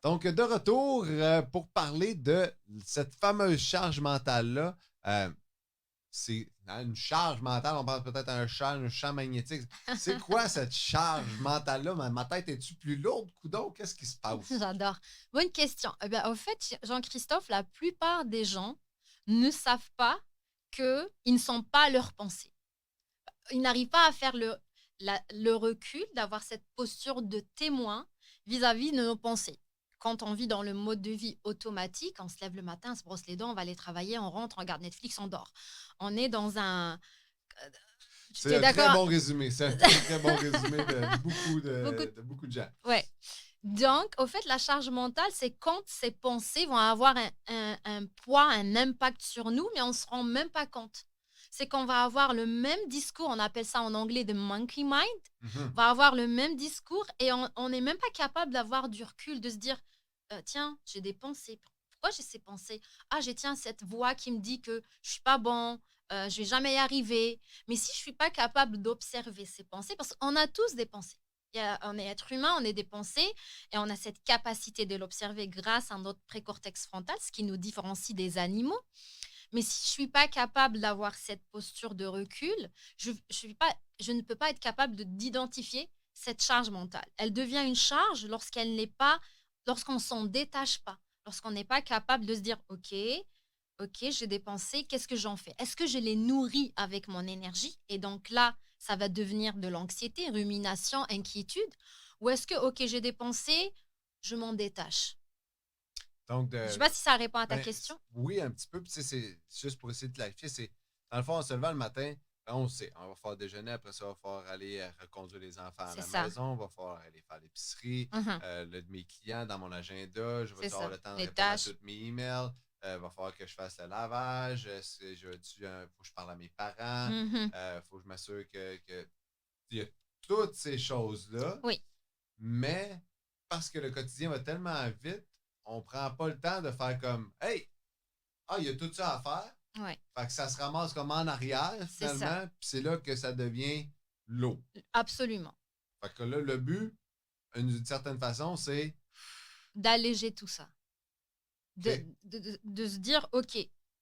Donc, de retour pour parler de cette fameuse charge mentale-là. C'est une charge mentale, on pense peut-être à un champ magnétique. C'est quoi cette charge mentale-là? Ma tête est-tu plus lourde, coudonc? Qu'est-ce qui se passe? J'adore. Bonne question. Eh bien, au fait, Jean-Christophe, la plupart des gens ne savent pas qu'ils ne sont pas leurs pensées. Ils n'arrivent pas à faire le recul, d'avoir cette posture de témoin vis-à-vis de nos pensées. Quand on vit dans le mode de vie automatique, on se lève le matin, on se brosse les dents, on va aller travailler, on rentre, on regarde Netflix, on dort. On est dans un... Tu C'est es un très d'accord? bon résumé. C'est un très, très bon résumé de Beaucoup de... de beaucoup de gens. Ouais. Donc, au fait, la charge mentale, c'est quand ces pensées vont avoir un poids, un impact sur nous, mais on ne se rend même pas compte. C'est qu'on va avoir le même discours, on appelle ça en anglais de monkey mind, Mhm. on va avoir le même discours et on n'est même pas capable d'avoir du recul, de se dire, tiens, j'ai des pensées. Pourquoi j'ai ces pensées? Ah, j'ai tiens cette voix qui me dit que je suis pas bon, je vais jamais y arriver. Mais si je suis pas capable d'observer ces pensées, parce qu'on a tous des pensées. On est être humain, on est des pensées et on a cette capacité de l'observer grâce à notre précortex frontal, ce qui nous différencie des animaux. Mais si je suis pas capable d'avoir cette posture de recul, je ne peux pas être capable d'identifier cette charge mentale. Elle devient une charge lorsqu'on s'en détache pas, lorsqu'on n'est pas capable de se dire, ok, j'ai des pensées, qu'est-ce que j'en fais? Est-ce que je les nourris avec mon énergie? Et donc là, ça va devenir de l'anxiété, rumination, inquiétude. Ou est-ce que, ok, j'ai des pensées, je m'en détache? Donc, Je ne sais pas si ça répond à ta ben, question. oui, un petit peu. Puis, tu sais, c'est juste pour essayer de clarifier. Dans le fond, en se levant le matin, on sait, on va faire déjeuner, après ça, on va falloir aller reconduire les enfants à C'est la ça. maison, on va falloir aller faire l'épicerie, Mhm. mes clients dans mon agenda, je vais C'est avoir ça. le temps de Les répondre à tâches. tous mes emails, il va falloir que je fasse le lavage, faut que je parle à mes parents, Mhm. faut que je m'assure il y a toutes ces choses-là, Oui, mais parce que le quotidien va tellement vite, on prend pas le temps de faire comme Hey, il y a tout ça à faire. ouais, Fait que ça se ramasse comme en arrière, c'est ça. finalement, puis c'est là que ça devient lourd. Absolument. Fait que là, le but, d'une certaine façon, c'est D'alléger tout ça. De, OK, de se dire, OK,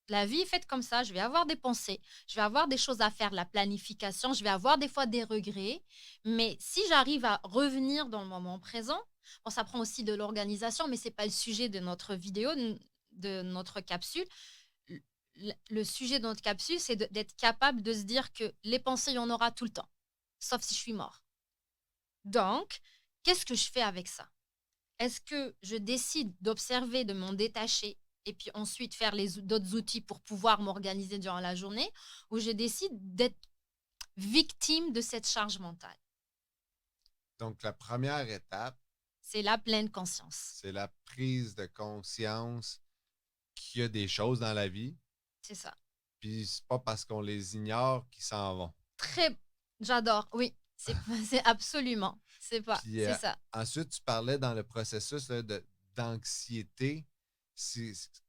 la vie est faite comme ça, je vais avoir des pensées, je vais avoir des choses à faire, la planification, je vais avoir des fois des regrets, mais si j'arrive à revenir dans le moment présent, bon, ça prend aussi de l'organisation, mais ce n'est pas le sujet de notre vidéo, de notre capsule. Le sujet de notre capsule, c'est d'être capable de se dire que les pensées, il y en aura tout le temps, sauf si je suis mort. Donc, qu'est-ce que je fais avec ça? Est-ce que je décide d'observer, de m'en détacher et puis ensuite faire d'autres outils pour pouvoir m'organiser durant la journée ou je décide d'être victime de cette charge mentale? donc la première étape, C'est la pleine conscience. c'est la prise de conscience qu'il y a des choses dans la vie, C'est ça. puis c'est pas parce qu'on les ignore qu'ils s'en vont. Très, j'adore. Oui, c'est absolument. C'est pas, Puis c'est ça. ensuite, tu parlais dans le processus là, d'anxiété.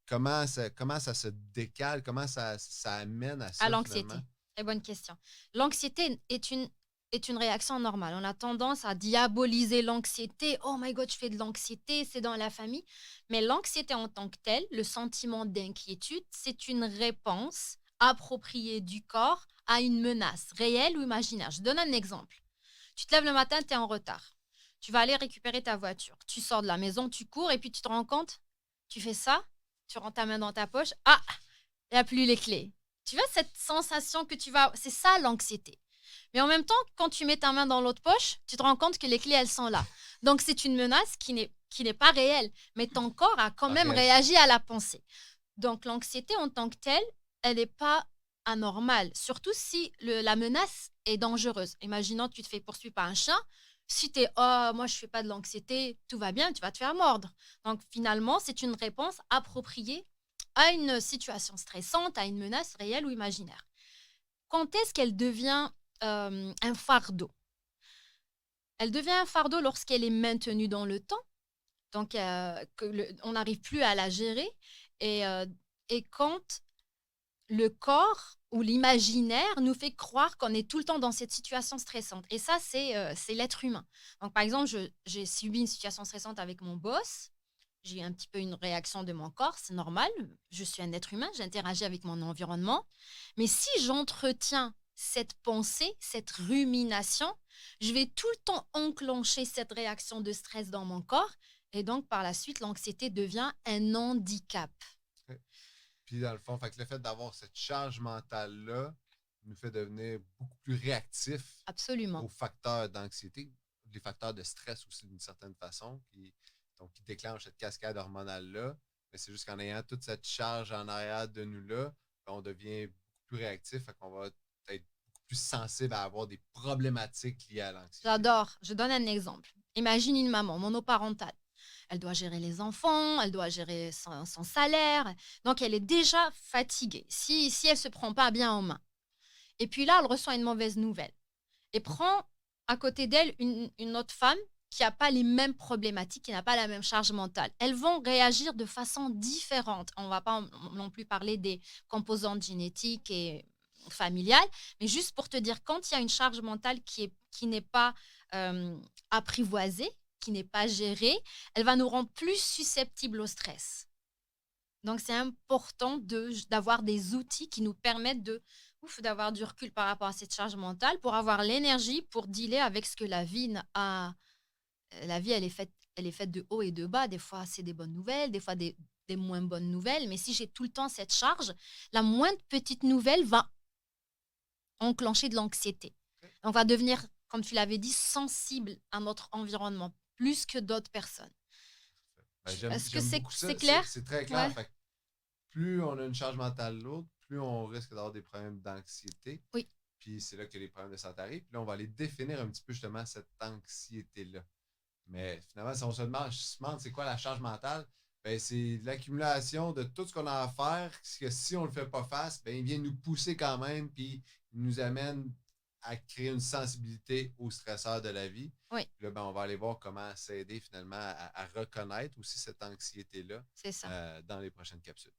Comment ça se décale, comment ça amène à À ça finalement? l'anxiété. Très bonne question. L'anxiété est une réaction normale. On a tendance à diaboliser l'anxiété. Oh my God, je fais de l'anxiété, c'est dans la famille. Mais l'anxiété en tant que telle, le sentiment d'inquiétude, c'est une réponse appropriée du corps à une menace, réelle ou imaginaire. Je donne un exemple. Tu te lèves le matin, tu es en retard. Tu vas aller récupérer ta voiture. Tu sors de la maison, tu cours et puis tu te rends compte, tu fais ça, tu rentres ta main dans ta poche. Ah, il n'y a plus les clés. Tu vois cette sensation que tu vas... C'est ça l'anxiété. Mais en même temps, quand tu mets ta main dans l'autre poche, tu te rends compte que les clés, elles sont là. Donc, c'est une menace qui n'est pas réelle. Mais ton corps a quand A même réagi. réagi à la pensée. Donc, l'anxiété en tant que telle, elle n'est pas anormale. Surtout si la menace est dangereuse. Imaginons que tu te fais poursuivre par un chien. Si tu es, oh, moi, je ne fais pas de l'anxiété, tout va bien, tu vas te faire mordre. Donc, finalement, c'est une réponse appropriée à une situation stressante, à une menace réelle ou imaginaire. Quand est-ce qu'elle devient un fardeau? Elle devient un fardeau lorsqu'elle est maintenue dans le temps, donc on n'arrive plus à la gérer, et, euh, et quand le corps ou l'imaginaire nous fait croire qu'on est tout le temps dans cette situation stressante. Et ça, c'est l'être humain. Donc, par exemple, j'ai subi une situation stressante avec mon boss. j'ai un petit peu une réaction de mon corps, c'est normal. Je suis un être humain, j'interagis avec mon environnement. Mais si j'entretiens cette pensée, cette rumination, je vais tout le temps enclencher cette réaction de stress dans mon corps. Et donc, par la suite, l'anxiété devient un handicap. OK. Puis dans le fond, fait que le fait d'avoir cette charge mentale-là nous fait devenir beaucoup plus réactifs Absolument. aux facteurs d'anxiété, les facteurs de stress aussi d'une certaine façon, qui déclenchent cette cascade hormonale-là. Mais c'est juste qu'en ayant toute cette charge en arrière de nous-là, ben, on devient beaucoup plus réactif, fait qu'on va être beaucoup plus sensible à avoir des problématiques liées à l'anxiété. J'adore. Je donne un exemple. Imagine une maman monoparentale. Elle doit gérer les enfants, elle doit gérer son salaire. Donc, elle est déjà fatiguée si elle ne se prend pas bien en main. Et puis là, elle reçoit une mauvaise nouvelle et prend à côté d'elle une autre femme qui n'a pas les mêmes problématiques, qui n'a pas la même charge mentale. Elles vont réagir de façon différente. On ne va pas non plus parler des composantes génétiques et familiales, mais juste pour te dire, quand il y a une charge mentale qui n'est pas euh, apprivoisée, qui n'est pas gérée, elle va nous rendre plus susceptibles au stress. Donc, c'est important d'avoir des outils qui nous permettent d'avoir du recul par rapport à cette charge mentale pour avoir l'énergie pour dealer avec ce que la vie a. La vie, elle est faite de haut et de bas. Des fois, c'est des bonnes nouvelles, des fois, des moins bonnes nouvelles. Mais si j'ai tout le temps cette charge, la moindre petite nouvelle va enclencher de l'anxiété. On va devenir, comme tu l'avais dit, sensible à notre environnement plus que d'autres personnes. Ben, Est-ce que j'aime beaucoup c'est ça. clair? C'est très Ouais. clair. Fait que plus on a une charge mentale lourde, plus on risque d'avoir des problèmes d'anxiété. Oui, Puis c'est là que les problèmes de santé arrivent. Puis là, on va aller définir un petit peu justement cette anxiété-là. Mais finalement, si on se demande c'est quoi la charge mentale, ben c'est l'accumulation de tout ce qu'on a à faire, que si on ne le fait pas face, ben il vient nous pousser quand même, puis il nous amène à créer une sensibilité aux stresseurs de la vie. oui, Puis là, ben, on va aller voir comment s'aider finalement à reconnaître aussi cette anxiété-là c'est ça. dans les prochaines capsules.